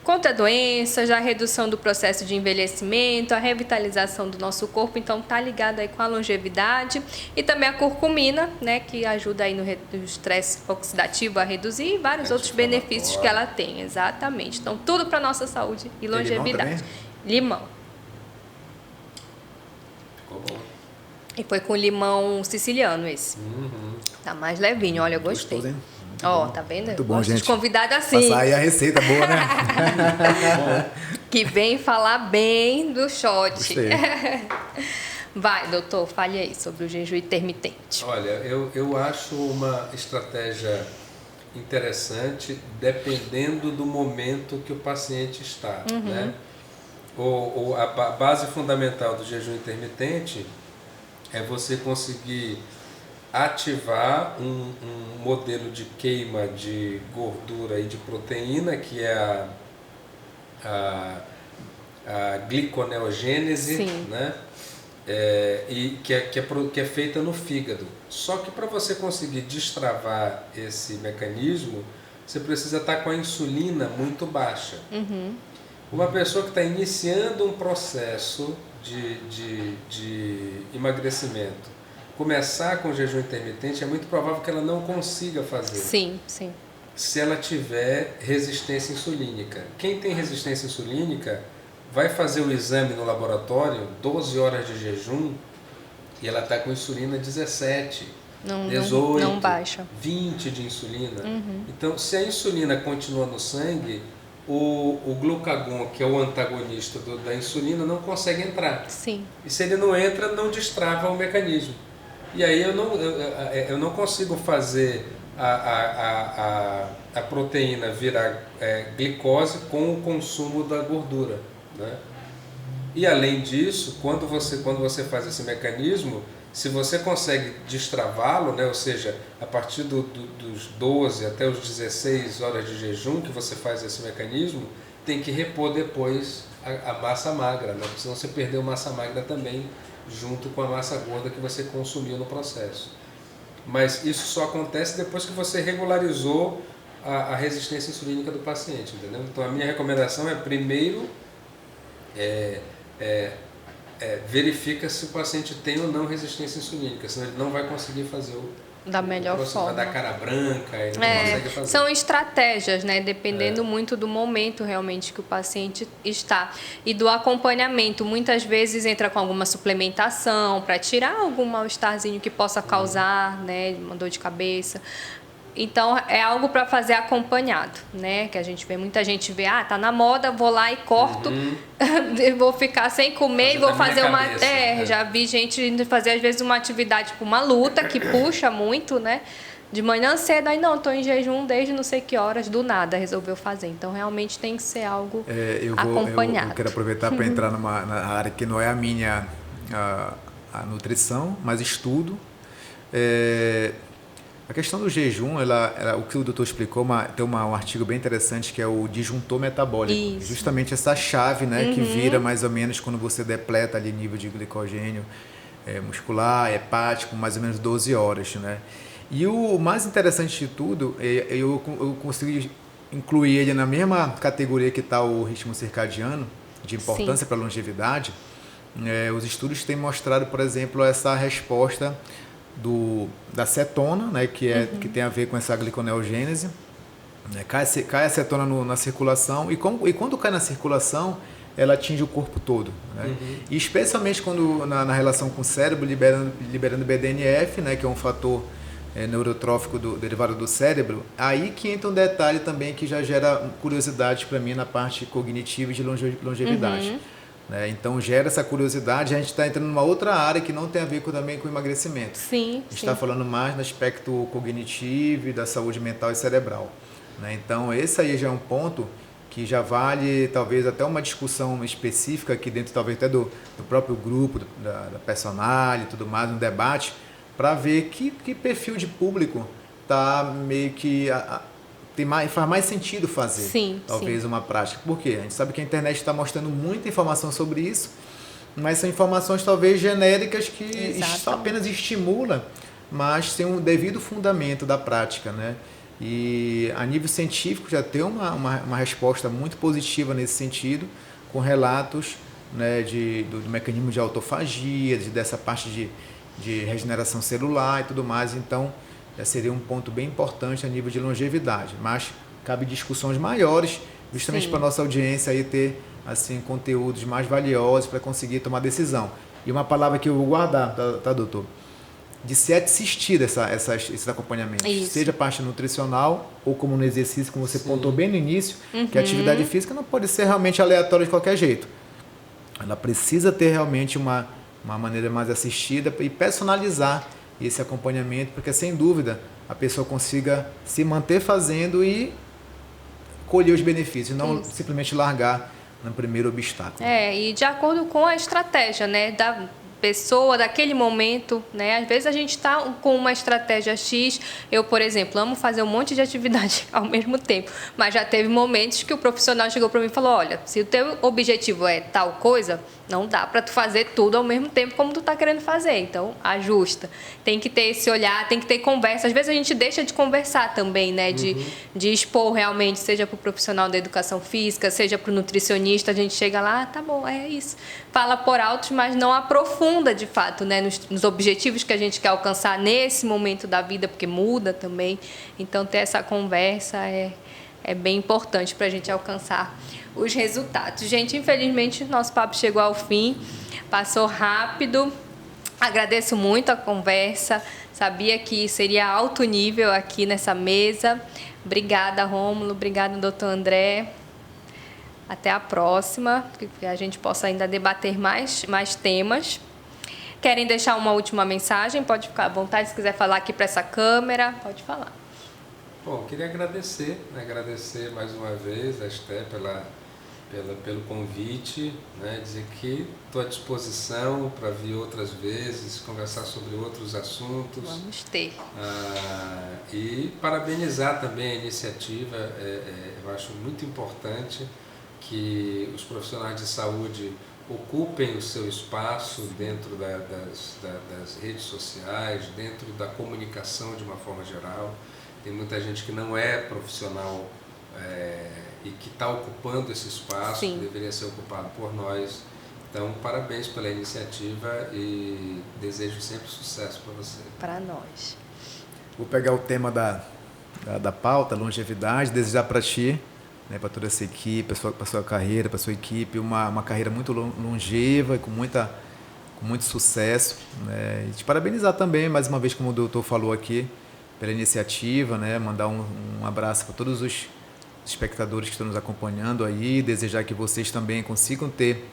contra doenças, a redução do processo de envelhecimento, a revitalização do nosso corpo, então tá ligado aí com a longevidade, e também a curcumina, né, que ajuda aí no estresse oxidativo a reduzir, e vários outros benefícios que ela tem, exatamente. Então tudo para nossa saúde e longevidade. Limão. Ficou bom. E foi com limão siciliano esse. Tá mais levinho, olha, eu gostei. Gostoso, hein? Tá vendo? Muito bom, gente. Convidado assim. Passar aí a receita boa, né? Que vem falar bem do shot. Gostei. Vai, doutor, fale aí sobre o jejum intermitente. Olha, eu acho uma estratégia interessante dependendo do momento que o paciente está, né? A base fundamental do jejum intermitente é você conseguir ativar um modelo de queima de gordura e de proteína, que é a gliconeogênese, né? E que é feita no fígado. Só que para você conseguir destravar esse mecanismo, você precisa estar com a insulina muito baixa. Uma pessoa que está iniciando um processo de emagrecimento, começar com jejum intermitente, é muito provável que ela não consiga fazer. Sim, sim. Se ela tiver resistência insulínica. Quem tem resistência insulínica vai fazer o exame no laboratório, 12 horas de jejum, e ela está com insulina 17, 18, não baixa. 20 de insulina. Então, se a insulina continua no sangue, o glucagon, que é o antagonista da insulina, não consegue entrar. Sim. E se ele não entra, não destrava o mecanismo. E aí eu não consigo fazer a proteína virar glicose com o consumo da gordura, né? E além disso, quando você faz esse mecanismo, se você consegue destravá-lo, né, ou seja, a partir dos 12 até os 16 horas de jejum que você faz esse mecanismo, tem que repor depois a massa magra, né? Porque senão você perdeu massa magra também, junto com a massa gorda que você consumiu no processo. Mas isso só acontece depois que você regularizou a resistência insulínica do paciente, entendeu? Então a minha recomendação é primeiro verifica se o paciente tem ou não resistência insulínica, senão ele não vai conseguir fazer da melhor forma. Vai dar cara branca, ele não consegue fazer. São estratégias, né? Dependendo muito do momento realmente que o paciente está. E do acompanhamento. Muitas vezes entra com alguma suplementação para tirar algum mal-estarzinho que possa causar, né? Uma dor de cabeça. Então, é algo para fazer acompanhado, né? Que a gente vê, muita gente vê, tá na moda, vou lá e corto, vou ficar sem comer e vou fazer uma... Já vi gente indo fazer, às vezes, uma atividade, tipo uma luta, que puxa muito, né? De manhã cedo, aí não, estou em jejum desde não sei que horas, do nada resolveu fazer. Então, realmente tem que ser algo acompanhado. Eu quero aproveitar para entrar na área que não é a minha a nutrição, mas estudo. A questão do jejum, o que o doutor explicou, tem um artigo bem interessante que é o disjuntor metabólico. Isso. Justamente essa chave, né, que vira mais ou menos quando você depleta ali nível de glicogênio muscular, hepático, mais ou menos 12 horas. Né? E o mais interessante de tudo, eu consegui incluir ele na mesma categoria que está o ritmo circadiano, de importância para a longevidade. Os estudos têm mostrado, por exemplo, essa resposta da cetona, né, que tem a ver com essa gliconeogênese, né, cai a cetona na circulação e quando cai na circulação ela atinge o corpo todo, né? E especialmente quando na relação com o cérebro liberando BDNF, né, que é um fator neurotrófico derivado do cérebro, aí que entra um detalhe também que já gera curiosidade para mim na parte cognitiva e de longevidade. Então gera essa curiosidade, a gente está entrando numa outra área que não tem a ver também com emagrecimento. Sim, a gente está falando mais no aspecto cognitivo e da saúde mental e cerebral. Então esse aí já é um ponto que já vale talvez até uma discussão específica aqui dentro talvez até do próprio grupo, da personal e tudo mais, um debate, para ver que perfil de público está meio que... faz mais sentido fazer, talvez, uma prática. Por quê? A gente sabe que a internet está mostrando muita informação sobre isso, mas são informações talvez genéricas que só apenas estimulam, mas tem um devido fundamento da prática, né? E a nível científico já tem uma resposta muito positiva nesse sentido, com relatos, né, do mecanismo de autofagia, dessa parte de regeneração celular e tudo mais. Então, seria um ponto bem importante a nível de longevidade, mas cabe discussões maiores, justamente para a nossa audiência aí ter assim, conteúdos mais valiosos para conseguir tomar decisão. E uma palavra que eu vou guardar, tá doutor? De se assistir esse acompanhamento, seja parte nutricional ou como no exercício, como você pontuou bem no início, que a atividade física não pode ser realmente aleatória de qualquer jeito. Ela precisa ter realmente uma maneira mais assistida e personalizar esse acompanhamento, porque sem dúvida a pessoa consiga se manter fazendo e colher os benefícios, não simplesmente largar no primeiro obstáculo. E de acordo com a estratégia, né, da pessoa, daquele momento, né? Às vezes a gente está com uma estratégia X. Eu, por exemplo, amo fazer um monte de atividade ao mesmo tempo, mas já teve momentos que o profissional chegou para mim e falou: olha, se o teu objetivo é tal coisa, não dá para tu fazer tudo ao mesmo tempo como tu tá querendo fazer. Então, ajusta. Tem que ter esse olhar, tem que ter conversa. Às vezes a gente deixa de conversar também, né? De expor realmente, seja para o profissional da educação física, seja para o nutricionista. A gente chega lá, tá bom, é isso. Fala por altos, mas não aprofunda de fato, né? Nos objetivos que a gente quer alcançar nesse momento da vida, porque muda também. Então, ter essa conversa é bem importante para a gente alcançar os resultados. Gente, infelizmente, nosso papo chegou ao fim, passou rápido. Agradeço muito a conversa, sabia que seria alto nível aqui nessa mesa. Obrigada, Rômulo, obrigada, doutor André. Até a próxima, que a gente possa ainda debater mais temas. Querem deixar uma última mensagem? Pode ficar à vontade, se quiser falar aqui para essa câmera, pode falar. Bom, queria agradecer mais uma vez a Esté pelo convite, né? Dizer que estou à disposição para vir outras vezes, conversar sobre outros assuntos. Vamos ter. E parabenizar também a iniciativa. Eu acho muito importante que os profissionais de saúde ocupem o seu espaço dentro das redes sociais, dentro da comunicação de uma forma geral. Tem muita gente que não é profissional e que está ocupando esse espaço, que deveria ser ocupado por nós. Então, parabéns pela iniciativa e desejo sempre sucesso para você. Para nós. Vou pegar o tema da pauta, longevidade, desejar para ti, né, para toda essa equipe, para sua carreira, para sua equipe, uma carreira muito longeva e com muito sucesso, né, e te parabenizar também, mais uma vez, como o doutor falou aqui, pela iniciativa, né, mandar um abraço para todos os espectadores que estão nos acompanhando aí, desejar que vocês também consigam ter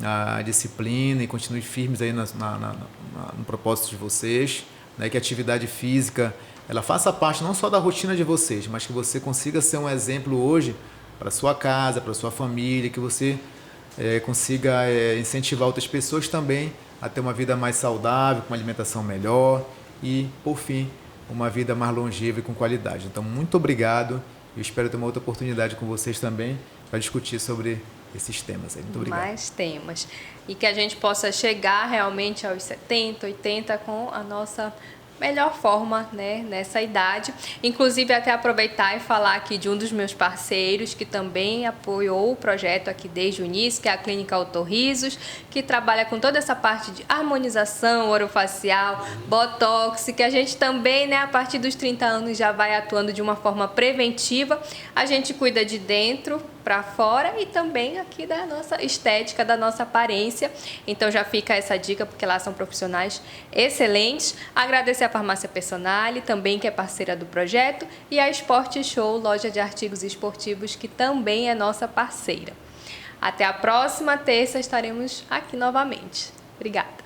a disciplina e continuem firmes aí no propósito de vocês, né, que a atividade física ela faça parte não só da rotina de vocês, mas que você consiga ser um exemplo hoje para sua casa, para sua família, que você consiga incentivar outras pessoas também a ter uma vida mais saudável, com uma alimentação melhor e, por fim, uma vida mais longeva e com qualidade. Então, muito obrigado. Eu espero ter uma outra oportunidade com vocês também para discutir sobre esses temas aí. Muito obrigado. Mais temas. E que a gente possa chegar realmente aos 70, 80 com a nossa melhor forma, né, nessa idade. Inclusive, até aproveitar e falar aqui de um dos meus parceiros que também apoiou o projeto aqui desde o início, que é a Clínica Otorrisos, que trabalha com toda essa parte de harmonização orofacial, botox, que a gente também, né, a partir dos 30 anos já vai atuando de uma forma preventiva. A gente cuida de dentro para fora e também aqui da nossa estética, da nossa aparência. Então já fica essa dica, porque lá são profissionais excelentes. Agradecer a Farmácia Personale, também que é parceira do projeto, e a Sport Show, loja de artigos esportivos, que também é nossa parceira. Até a próxima terça estaremos aqui novamente. Obrigada.